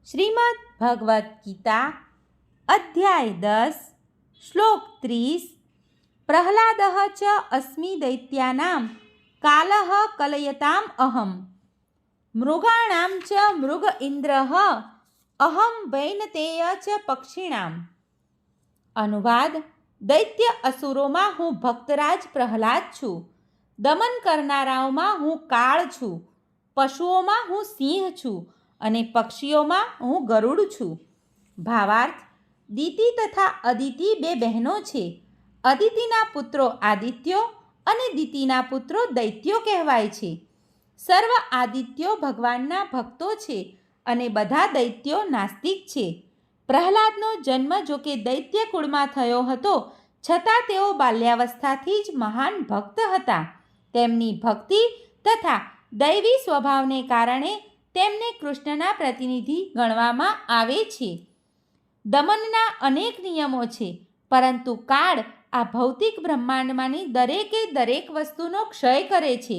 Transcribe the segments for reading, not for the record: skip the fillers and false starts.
શ્રીમદ્ ભગવદ્ ગીતા અધ્યાય 10 શ્લોક 30 પ્રહલાદઃ ચ અસ્મિ દૈત્યાનાં કાલઃ કલયતામ અહમ મૃગાણાં ચ મૃગ ઇન્દ્રઃ અહમ વૈનતેય ચ પક્ષિણામ. અનુવાદ: દૈત્ય અસુરોમાં હું ભક્તરાજ પ્રહલાદ છું. દમન કરનારાઓમાં હું કાળ છું. પશુઓમાં હું સિંહ છું અને પક્ષીઓમાં હું ગરુડ છું. ભાવાર્થ: દિતિ તથા અદિતિ બે બહેનો છે. અદિતિના પુત્રો આદિત્યો અને દિતિના પુત્રો દૈત્યો કહેવાય છે. સર્વ આદિત્યો ભગવાનના ભક્તો છે અને બધા દૈત્યો નાસ્તિક છે. પ્રહલાદનો જન્મ જોકે દૈત્ય કુળમાં થયો હતો, છતાં તેઓ બાલ્યાવસ્થાથી જ મહાન ભક્ત હતા. તેમની ભક્તિ તથા દૈવી સ્વભાવને કારણે તેમને કૃષ્ણના પ્રતિનિધિ ગણવામાં આવે છે. દમનના અનેક નિયમો છે, પરંતુ કાળ આ ભૌતિક બ્રહ્માંડમાંની દરેકે દરેક વસ્તુનો ક્ષય કરે છે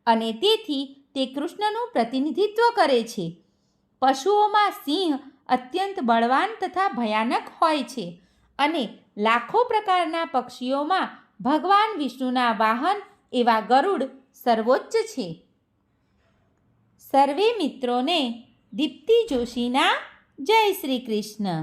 અને તેથી તે કૃષ્ણનું પ્રતિનિધિત્વ કરે છે. પશુઓમાં સિંહ અત્યંત બળવાન તથા ભયાનક હોય છે અને લાખો પ્રકારના પક્ષીઓમાં ભગવાન વિષ્ણુના વાહન એવા ગરુડ સર્વોચ્ચ છે. સર્વે મિત્રોને દીપ્તિ જોશીના જય શ્રી કૃષ્ણ.